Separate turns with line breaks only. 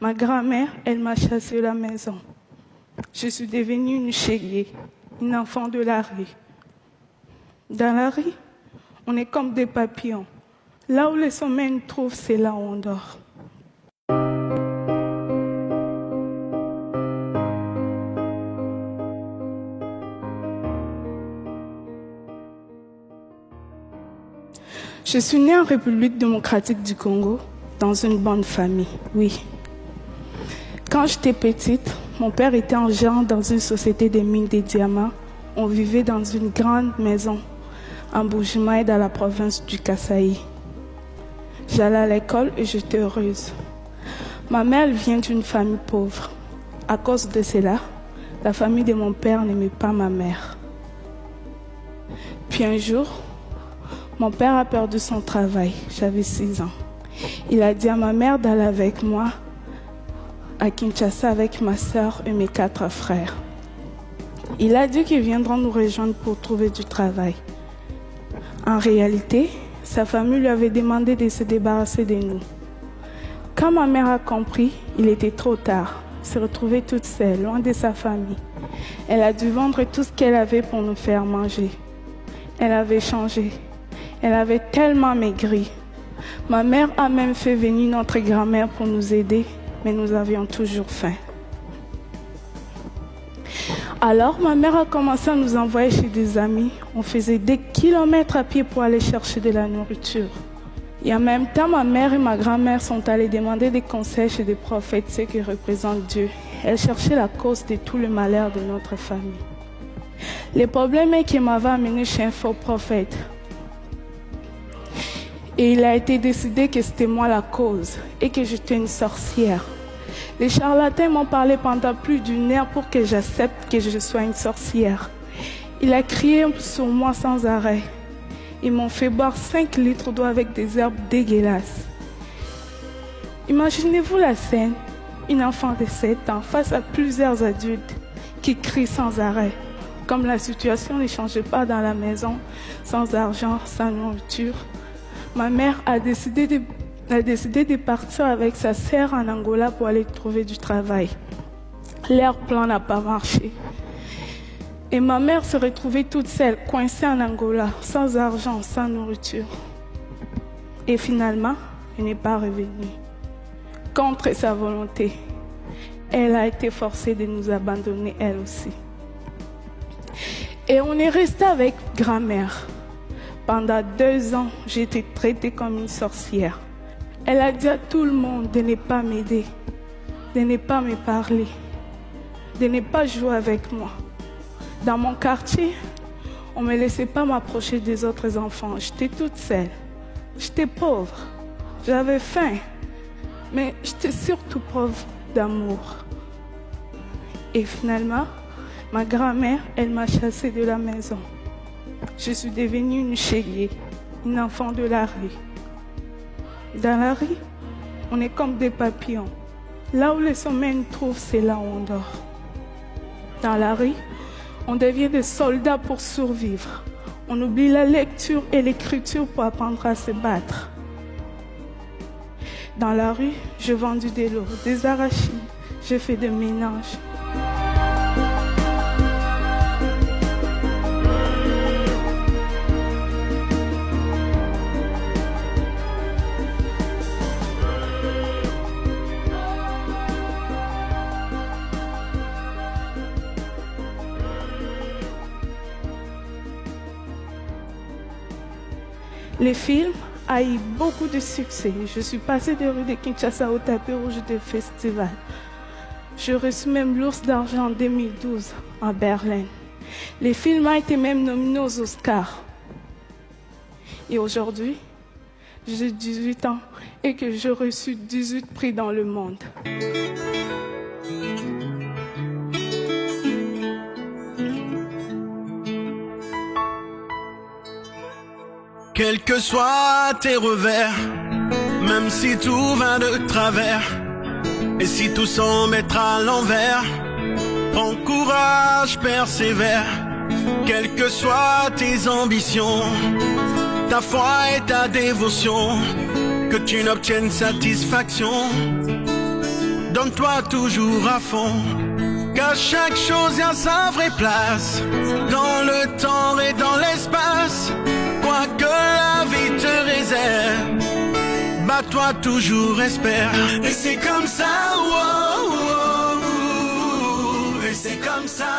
Ma grand-mère, elle m'a chassé de la maison. Je suis devenue une chérie, une enfant de la rue. Dans la rue, on est comme des papillons. Là où le sommeil nous trouve, c'est là où on dort. Je suis née en République démocratique du Congo, dans une bonne famille, oui. Quand j'étais petite, mon père était en gérant dans une société de mines de diamants. On vivait dans une grande maison en Bujimaï, dans la province du Kasaï. J'allais à l'école et j'étais heureuse. Ma mère vient d'une famille pauvre. À cause de cela, la famille de mon père n'aimait pas ma mère. Puis un jour, mon père a perdu son travail. J'avais 6 ans. Il a dit à ma mère d'aller avec moi à Kinshasa avec ma sœur et mes 4 frères. Il a dit qu'ils viendront nous rejoindre pour trouver du travail. En réalité, sa famille lui avait demandé de se débarrasser de nous. Quand ma mère a compris, il était trop tard. Elle s'est retrouvée toute seule, loin de sa famille. Elle a dû vendre tout ce qu'elle avait pour nous faire manger. Elle avait changé. Elle avait tellement maigri. Ma mère a même fait venir notre grand-mère pour nous aider, mais nous avions toujours faim. Alors, ma mère a commencé à nous envoyer chez des amis. On faisait des kilomètres à pied pour aller chercher de la nourriture. Et en même temps, ma mère et ma grand-mère sont allées demander des conseils chez des prophètes, ceux qui représentent Dieu. Elles cherchaient la cause de tout le malheur de notre famille. Le problème est qu'elle m'avait amené chez un faux prophète. Et il a été décidé que c'était moi la cause et que j'étais une sorcière. Les charlatans m'ont parlé pendant plus d'une heure pour que j'accepte que je sois une sorcière. Il a crié sur moi sans arrêt. Ils m'ont fait boire 5 litres d'eau avec des herbes dégueulasses. Imaginez-vous la scène, une enfant de 7 ans face à plusieurs adultes qui crient sans arrêt. Comme la situation ne changeait pas dans la maison, sans argent, sans nourriture, ma mère a décidé de partir avec sa sœur en Angola pour aller trouver du travail. Leur plan n'a pas marché. Et ma mère se retrouvait toute seule, coincée en Angola, sans argent, sans nourriture. Et finalement, elle n'est pas revenue. Contre sa volonté, elle a été forcée de nous abandonner elle aussi. Et on est resté avec grand-mère. Pendant 2 ans, j'ai été traitée comme une sorcière. Elle a dit à tout le monde de ne pas m'aider, de ne pas me parler, de ne pas jouer avec moi. Dans mon quartier, on ne me laissait pas m'approcher des autres enfants. J'étais toute seule. J'étais pauvre. J'avais faim. Mais j'étais surtout pauvre d'amour. Et finalement, ma grand-mère, elle m'a chassée de la maison. Je suis devenue une chérie, une enfant de la rue. Dans la rue, on est comme des papillons. Là où le sommeil nous trouve, c'est là où on dort. Dans la rue, on devient des soldats pour survivre. On oublie la lecture et l'écriture pour apprendre à se battre. Dans la rue, j'ai vendu de l'eau, des arachides, j'ai fait des ménages. Le film a eu beaucoup de succès. Je suis passée des rues de Kinshasa au tapis rouge des festivals. J'ai reçu même l'Ours d'argent en 2012 à Berlin. Le film a été même nominé aux Oscars. Et aujourd'hui, j'ai 18 ans et que j'ai reçu 18 prix dans le monde.
Quels que soient tes revers, même si tout va de travers, et si tout semble être à l'envers, prends courage, persévère. Quelles que soient tes ambitions, ta foi et ta dévotion, que tu n'obtiennes satisfaction donne-toi toujours à fond, car chaque chose a sa vraie place, dans le temps et dans l'espace. Quoi que la vie te réserve, bats-toi toujours, espère. Et c'est comme ça, oh, oh, oh, et c'est comme ça,